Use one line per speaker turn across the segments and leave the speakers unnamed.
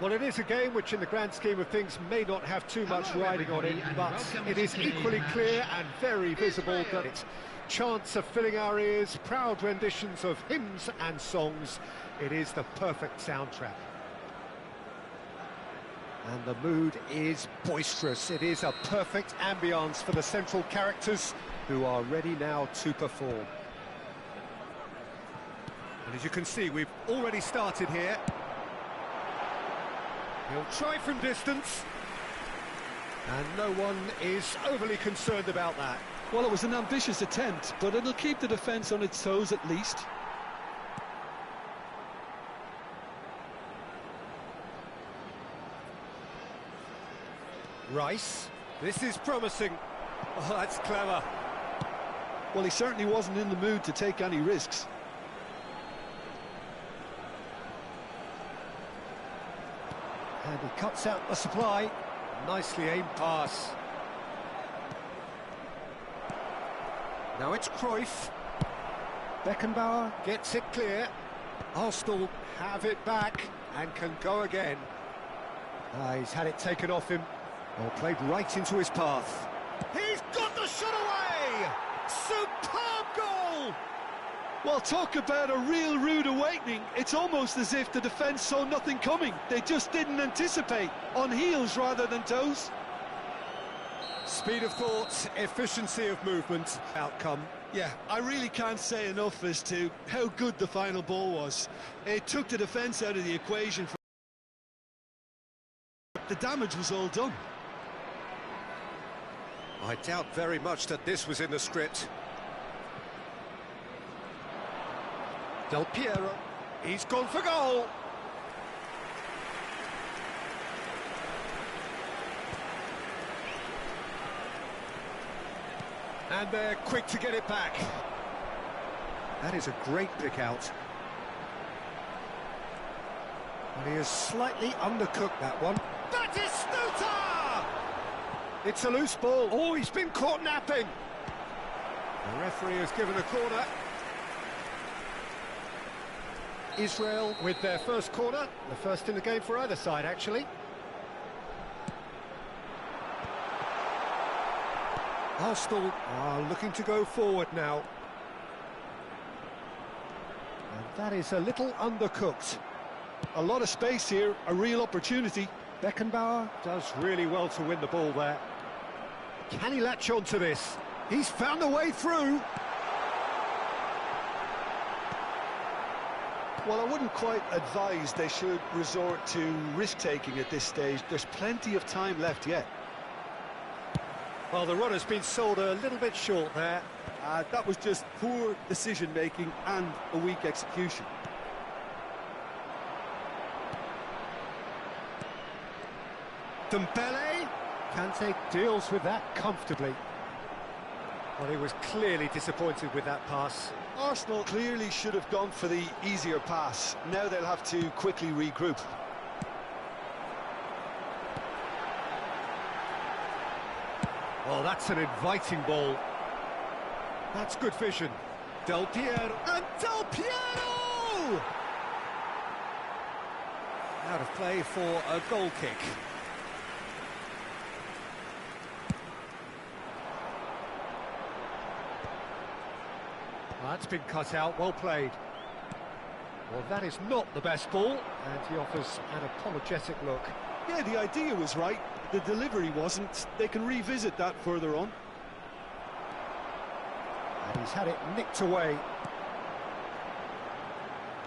Well, it is a game which in the grand scheme of things may not have too much riding on it, but it is equally clear and very visible that it's chants are filling our ears, proud renditions of hymns and songs. It is the perfect soundtrack. And the mood is boisterous. It is a perfect ambience for the central characters who are ready now to perform. And as you can see, we've already started here. He'll try from distance. And no one is overly concerned about that.
Well, it was an ambitious attempt, but it'll keep the defence on its toes at least.
Rice, this is promising. Oh, that's clever.
Well, he certainly wasn't in the mood to take any risks.
And he cuts out the supply. Nicely aimed pass. Now it's Cruyff. Beckenbauer gets it clear. Arsenal have it back and can go again. He's had it taken off him. Well, played right into his path. He's got the shot away! Superb goal!
Well, talk about a real rude awakening. It's almost as if the defence saw nothing coming. They just didn't anticipate. On heels rather than toes.
Speed of thought, efficiency of movement, outcome.
Yeah, I really can't say enough as to how good the final ball was. It took the defence out of the equation. The damage was all done.
I doubt very much that this was in the script. Del Piero, he's gone for goal. And they're quick to get it back. That is a great pick out. And he has slightly undercooked that one. That is Stuta! It's a loose ball. Oh, he's been caught napping. The referee has given a corner. Israel with their first corner, the first in the game for either side, actually. Arsenal are looking to go forward now. And that is a little undercooked.
A lot of space here, a real opportunity.
Beckenbauer does really well to win the ball there. Can he latch on to this? He's found a way through.
Well, I wouldn't quite advise they should resort to risk-taking at this stage. There's plenty of time left yet.
Well, the run has been sold a little bit short there.
That was just poor decision-making and a weak execution.
Dembele, Kante deals with that comfortably. Well, he was clearly disappointed with that pass.
Arsenal clearly should have gone for the easier pass. Now they'll have to quickly regroup.
Oh, that's an inviting ball. That's good vision. Del Piero, and Del Piero! Out of play for a goal kick. Well, that's been cut out, well played. Well, that is not the best ball, and he offers an apologetic look.
Yeah, the idea was right, the delivery wasn't. They can revisit that further on.
And he's had it nicked away.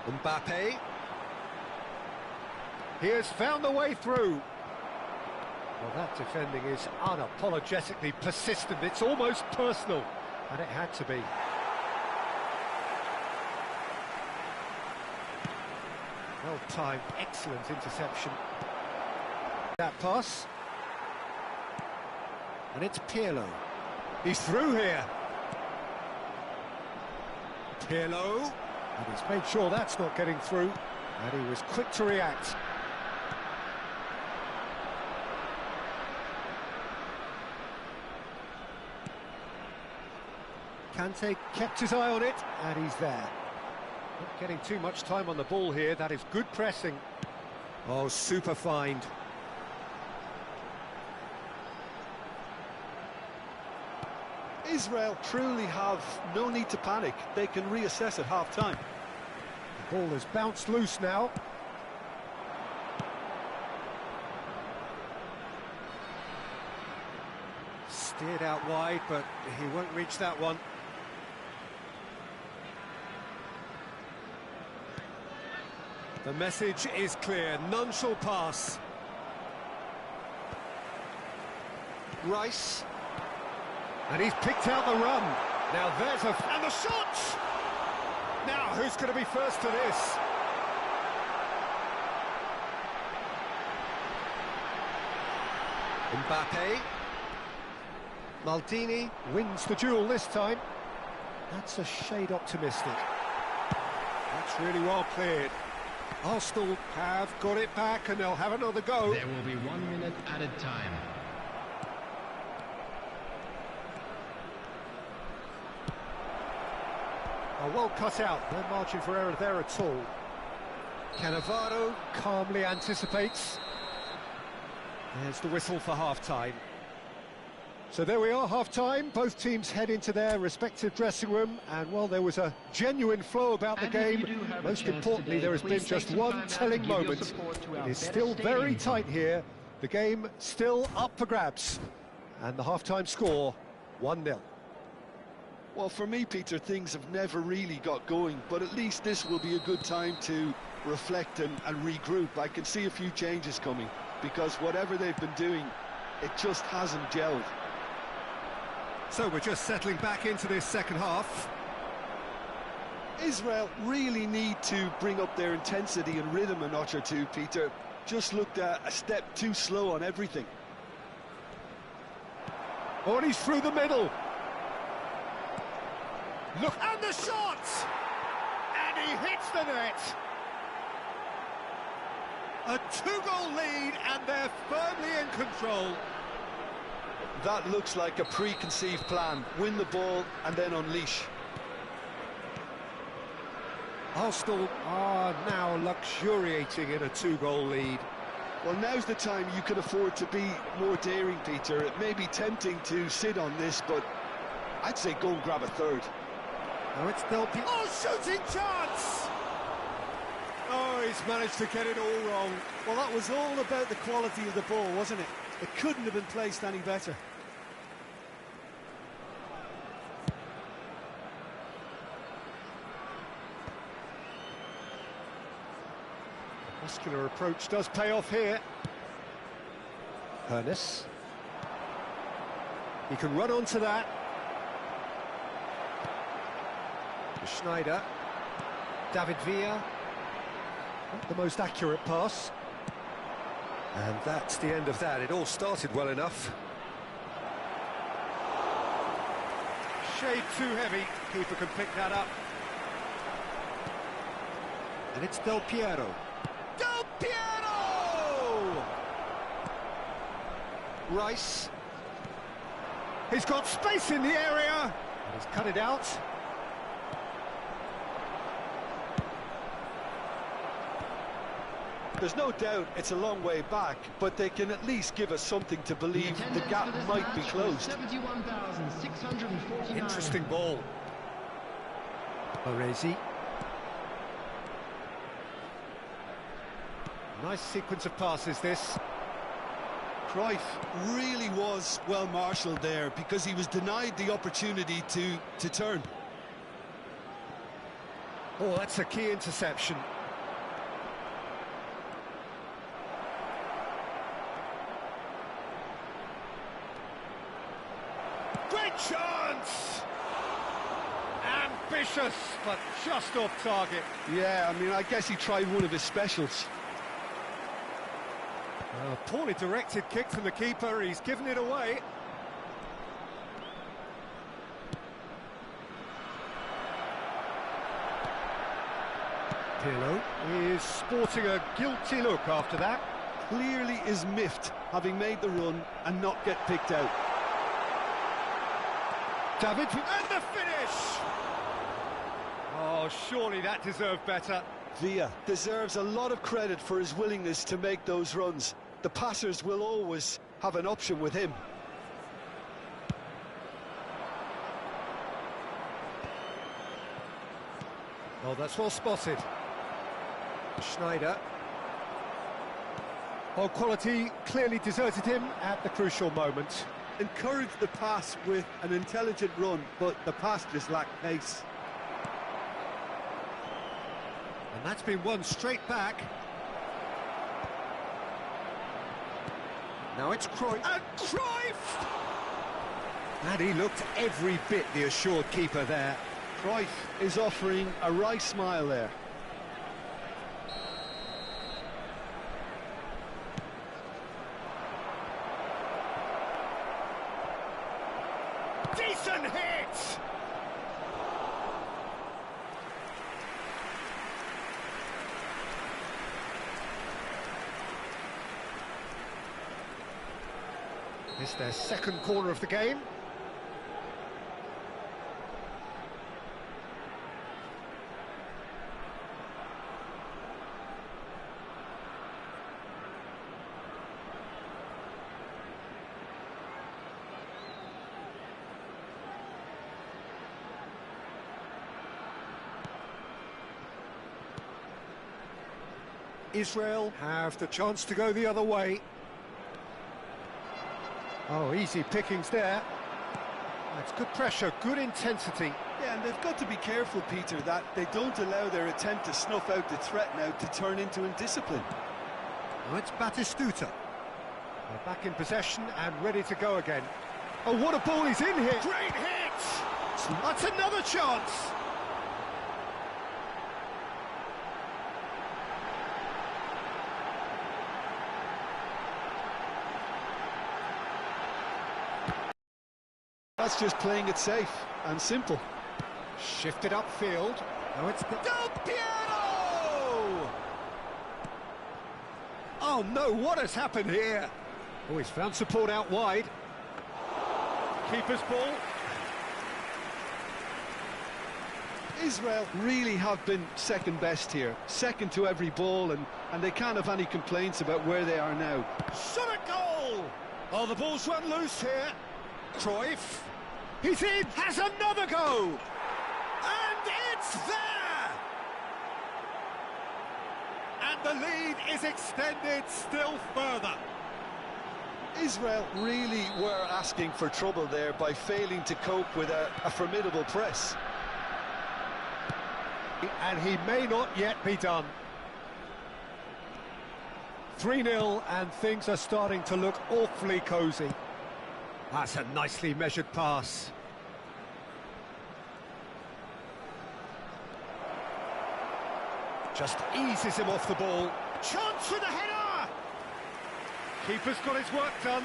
Mbappe. He has found the way through. Well, that defending is unapologetically persistent. It's almost personal, and it had to be. Well-timed, excellent interception. That pass. And it's Pirlo. He's through here. Pirlo. And he's made sure that's not getting through. And he was quick to react. Kante kept his eye on it, and he's there. Not getting too much time on the ball here, that is good pressing. Oh, super find.
Israel truly have no need to panic. They can reassess at half-time.
The ball has bounced loose now. Steered out wide, but he won't reach that one. The message is clear, none shall pass. Rice. And he's picked out the run. Now there's and the shot! Now who's going to be first to this? Mbappe. Maldini wins the duel this time. That's a shade optimistic. That's really well cleared. Arsenal have got it back and they'll have another go.
There will be 1 minute added time.
Oh, well cut out, no margin for error there at all. Cannavaro calmly anticipates. There's the whistle for half-time. So there we are, half-time. Both teams head into their respective dressing room, and well, there was a genuine flow about the game. Most importantly, there has been just one telling moment. It is still very tight here. The game still up for grabs, and the half-time score 1-0.
Well, for me, Peter, things have never really got going, but at least this will be a good time to reflect and regroup. I can see a few changes coming, because whatever they've been doing, it just hasn't gelled.
So we're just settling back into this second half.
Israel really need to bring up their intensity and rhythm a notch or two, Peter. Just looked a step too slow on everything.
Oh, and he's through the middle. Look, and the shot! And he hits the net. A two-goal lead, and they're firmly in control.
That looks like a preconceived plan. Win the ball and then unleash.
Arsenal are now luxuriating in a two-goal lead.
Well, now's the time you can afford to be more daring, Peter. It may be tempting to sit on this, but I'd say go and grab a third.
Now it's Del Piero. Oh, shooting chance! Oh, he's managed to get it all wrong.
Well, that was all about the quality of the ball, wasn't it? It couldn't have been placed any better.
The muscular approach does pay off here. Ernest. He can run onto that. Schneider, David Villa, not the most accurate pass, and that's the end of that. It all started well enough. Shade too heavy, keeper can pick that up. And it's Del Piero. Del Piero! Rice. He's got space in the area. He's cut it out.
There's no doubt it's a long way back, but they can at least give us something to believe the gap might be closed.
Interesting ball. Baresi. Nice sequence of passes, this.
Cruyff really was well marshalled there because he was denied the opportunity to turn.
Oh, that's a key interception. Great chance! Ambitious, but just off target.
Yeah, I mean, I guess he tried one of his specials.
A poorly directed kick from the keeper, he's given it away. Pirlo is sporting a guilty look after that.
Clearly is miffed, having made the run and not get picked out.
David, and the finish! Oh, surely that deserved better.
Villa deserves a lot of credit for his willingness to make those runs. The passers will always have an option with him.
Oh, that's well spotted. Schneider. Oh, quality clearly deserted him at the crucial moment.
Encouraged the pass with an intelligent run, but the pass just lacked pace.
And that's been won straight back. Now it's Cruyff. And Cruyff! And he looked every bit the assured keeper there.
Cruyff is offering a wry smile there.
Decent hit! It's their second corner of the game. Israel have the chance to go the other way. Oh, easy pickings there. That's good pressure, good intensity.
Yeah, and they've got to be careful, Peter, that they don't allow their attempt to snuff out the threat now to turn into indiscipline.
Now it's Batistuta. They're back in possession and ready to go again. Oh, what a ball he's in here! Great hit! That's another chance!
That's just playing it safe and simple.
Shifted upfield. Now it's Del Piero! Oh no, what has happened here? Oh, he's found support out wide. Keeper's ball.
Israel really have been second best here, second to every ball, and they can't have any complaints about where they are now.
Shot a goal! Oh, the ball's run loose here. Cruyff. He's in, has another go! And it's there! And the lead is extended still further.
Israel really were asking for trouble there by failing to cope with a formidable press.
And he may not yet be done. 3-0 and things are starting to look awfully cosy. That's a nicely measured pass. Just eases him off the ball. Chance for the header! Keeper's got his work done.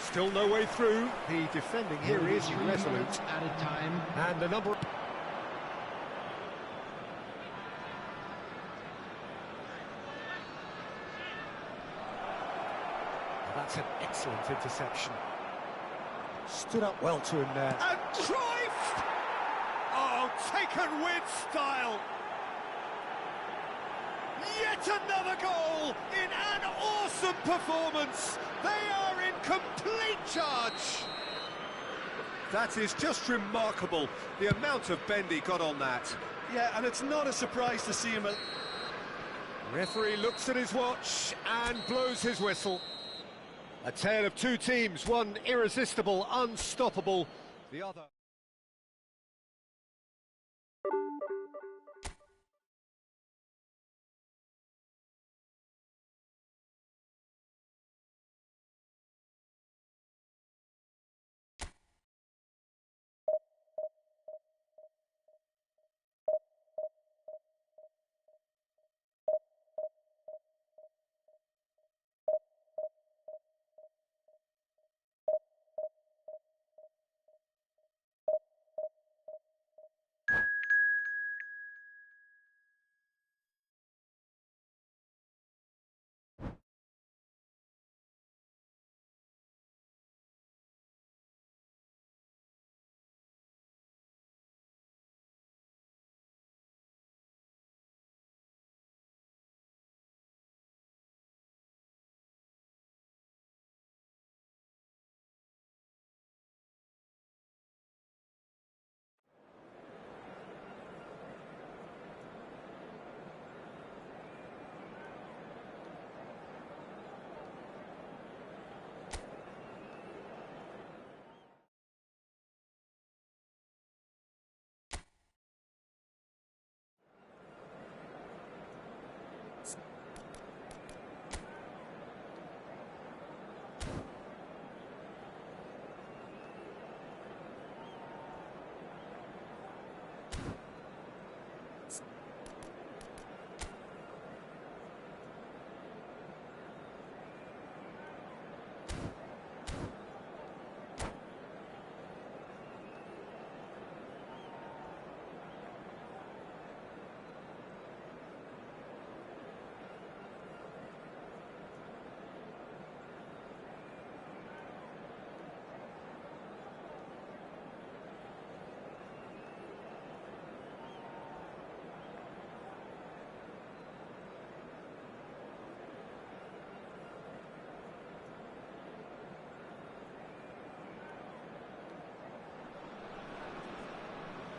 Still no way through. The defending here is resolute.
At a time.
And the number... That's an excellent interception. Stood up well to him there. And Cruyff! Oh, taken with style! Yet another goal in an awesome performance! They are in complete charge! That is just remarkable, the amount of bend he got on that.
Yeah, and it's not a surprise to see him...
Referee looks at his watch and blows his whistle. A tale of two teams, one irresistible, unstoppable, the other...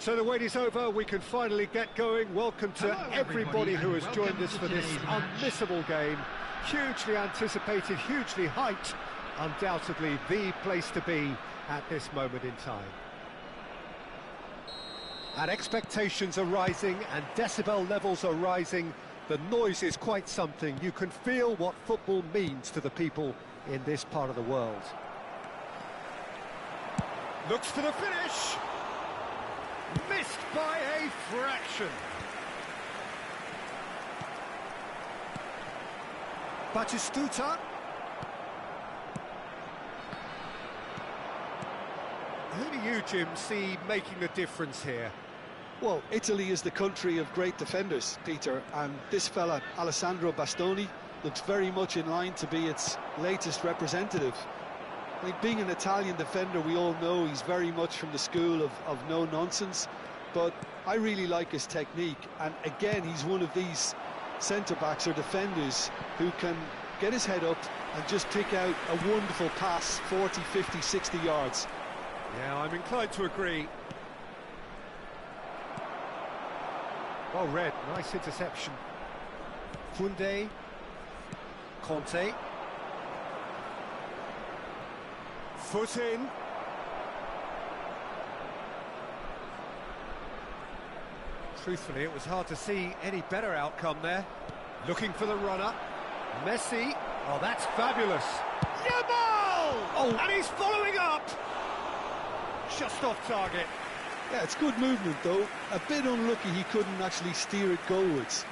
So the wait is over, we can finally get going. Welcome to
Hello,
everybody who has
welcome
joined us
to
for this
today's match.
unmissable game. Hugely anticipated, hugely hyped. Undoubtedly the place to be at this moment in time. And expectations are rising and decibel levels are rising. The noise is quite something. You can feel what football means to the people in this part of the world. Looks for the finish. Missed by a fraction. Batistuta. Who do you, Jim, see making the difference here?
Well, Italy is the country of great defenders, Peter, and this fella, Alessandro Bastoni, looks very much in line to be its latest representative. I mean, being an Italian defender, we all know he's very much from the school of no-nonsense, but I really like his technique, and again, he's one of these centre-backs or defenders who can get his head up and just pick out a wonderful pass, 40, 50, 60 yards.
Yeah, I'm inclined to agree. Well read, nice interception. Funde, Conte. Foot in. Truthfully, it was hard to see any better outcome there. Looking for the runner. Messi. Oh, that's fabulous. Yamal! Oh, and he's following up. Just off target.
Yeah, it's good movement, though. A bit unlucky he couldn't actually steer it goalwards.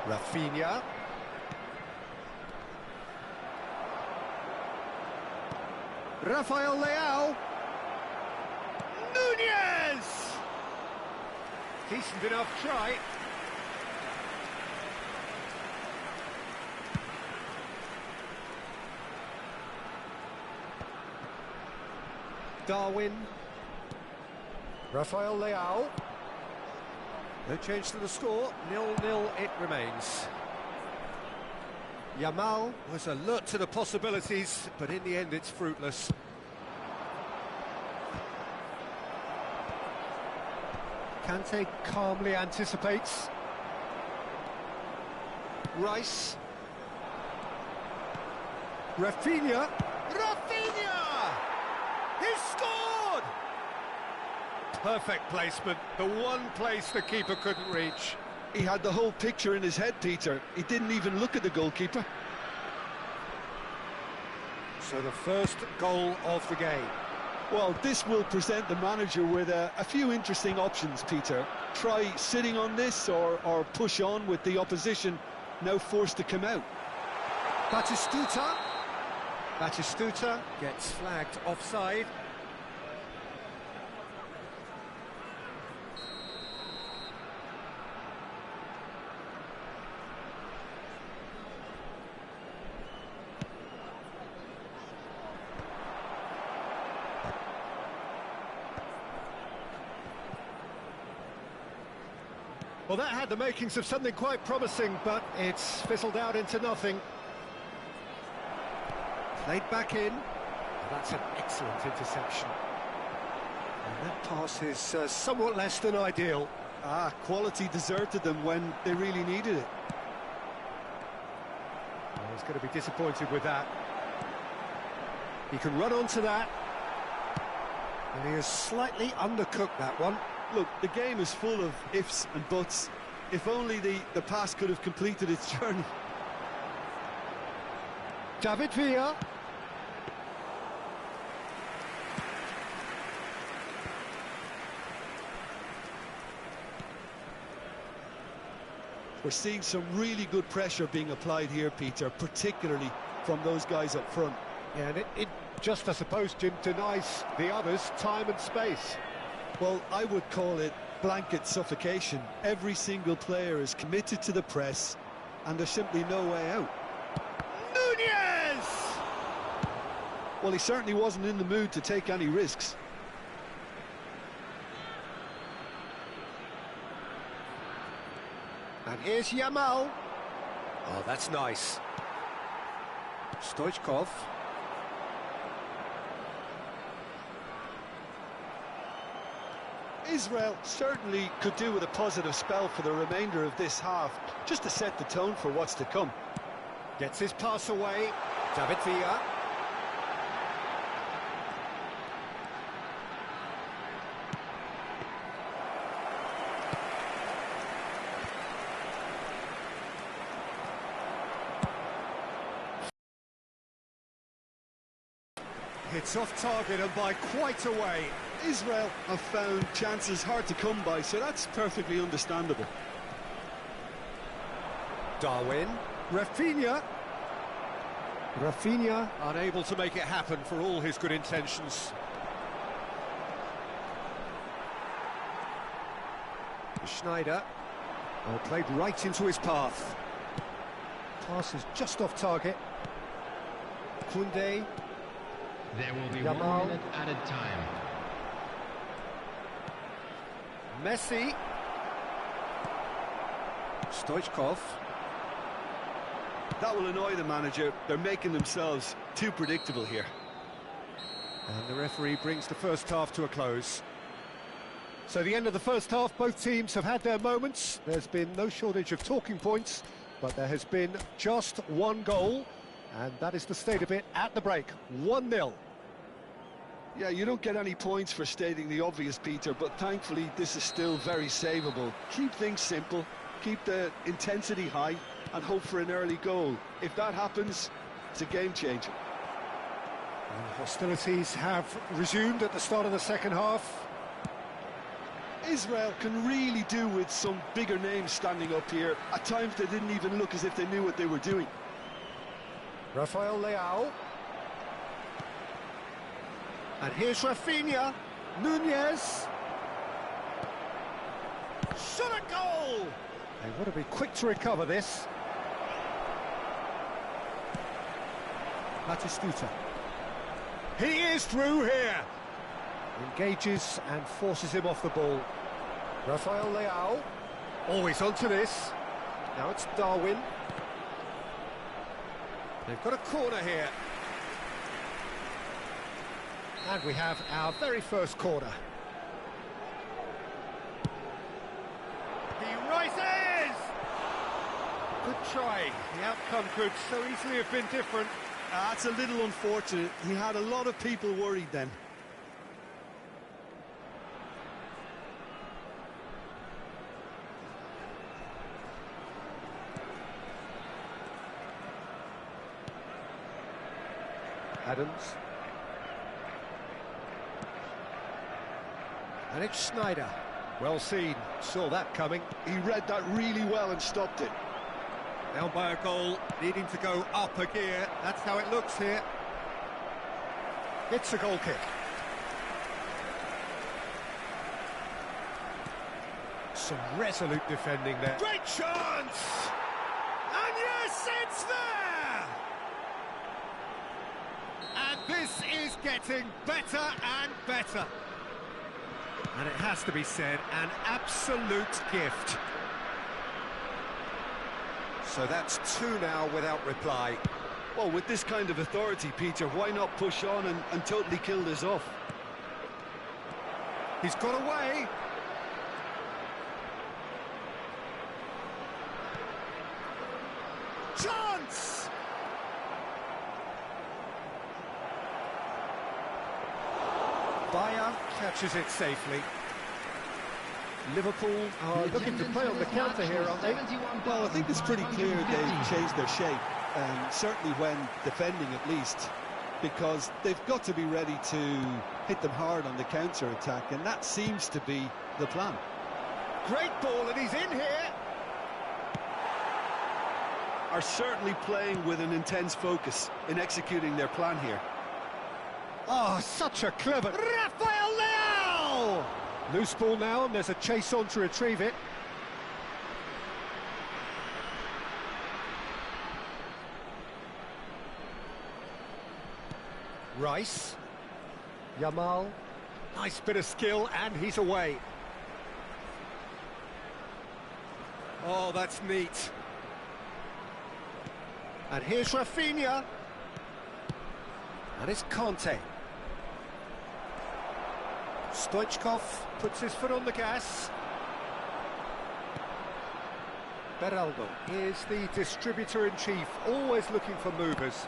Rafinha. Rafael Leao. Nunez! Decent enough try. Darwin. Rafael Leao. No change to the score, 0-0 it remains. Yamal was alert to the possibilities, but in the end it's fruitless. Kante calmly anticipates. Rice. Rafinha. Rafinha! He's scored! Perfect placement, the one place the keeper couldn't reach.
He had the whole picture in his head, Peter. He didn't even look at the goalkeeper.
So the first goal of the game.
Well, this will present the manager with a few interesting options, Peter. Try sitting on this or push on with the opposition now forced to come out.
Batistuta. Batistuta gets flagged offside. Well, that had the makings of something quite promising, but it's fizzled out into nothing. Played back in. That's an excellent interception. And that pass is somewhat less than ideal.
Quality deserted them when they really needed it.
Well, he's going to be disappointed with that. He can run onto that. And he has slightly undercooked that one.
Look, the game is full of ifs and buts. If only the pass could have completed its journey.
David Villa.
We're seeing some really good pressure being applied here, Peter, particularly from those guys up front.
Yeah, and it just, I suppose, Jim, denies the others time and space.
Well, I would call it blanket suffocation. Every single player is committed to the press, and there's simply no way out.
Nunez!
Well, he certainly wasn't in the mood to take any risks.
And here's Yamal. Oh, that's nice. Stoichkov.
Israel certainly could do with a positive spell for the remainder of this half, just to set the tone for what's to come.
Gets his pass away. David Villa. It's off target and by quite a way.
Israel have found chances hard to come by, so that's perfectly understandable.
Darwin. Rafinha. Rafinha unable to make it happen for all his good intentions. Schneider. Oh, played right into his path. Pass is just off target. Koundé.
There will be
Yamal.
1 minute added time.
Messi. Stoichkov.
That will annoy the manager. They're making themselves too predictable here.
And the referee brings the first half to a close. So the end of the first half, both teams have had their moments. There's been no shortage of talking points, but there has been just one goal, and that is the state of it at the break. 1-0.
Yeah, you don't get any points for stating the obvious, Peter, but thankfully this is still very savable. Keep things simple, keep the intensity high, and hope for an early goal. If that happens, it's a game changer.
And hostilities have resumed at the start of the second half.
Israel can really do with some bigger names standing up here. At times they didn't even look as if they knew what they were doing.
Rafael Leao. And here's Rafinha. Nunez. Shot a goal! They've got to be quick to recover this. Batistuta. He is through here. Engages and forces him off the ball. Rafael Leao. Always onto this. Now it's Darwin. They've got a corner here. And we have our very first corner. He rises! Good try. The outcome could so easily have been different.
That's a little unfortunate. He had a lot of people worried then.
Adams. And it's Schneider. Well seen. Saw that coming.
He read that really well and stopped it.
Down by a goal, needing to go up a gear. That's how it looks here. It's a goal kick. Some resolute defending there. Great chance! And yes, it's there! And this is getting better and better. And it has to be said, an absolute gift. So that's 2 now without reply.
Well, with this kind of authority, Peter, why not push on and totally kill this off?
He's got away. Chance! Bayer catches it safely. Liverpool are looking to play on the counter here, aren't they?
Well, I think it's pretty clear they've changed their shape, certainly when defending at least, because they've got to be ready to hit them hard on the counter-attack, and that seems to be the plan.
Great ball, and he's in here.
Are certainly playing with an intense focus in executing their plan here.
Oh, such a clever... Rafael Leao! Loose ball now, and there's a chase on to retrieve it. Rice. Yamal. Nice bit of skill, and he's away. Oh, that's neat. And here's Rafinha. And it's Conte. Stoichkov puts his foot on the gas. Beraldo is the distributor-in-chief, always looking for movers.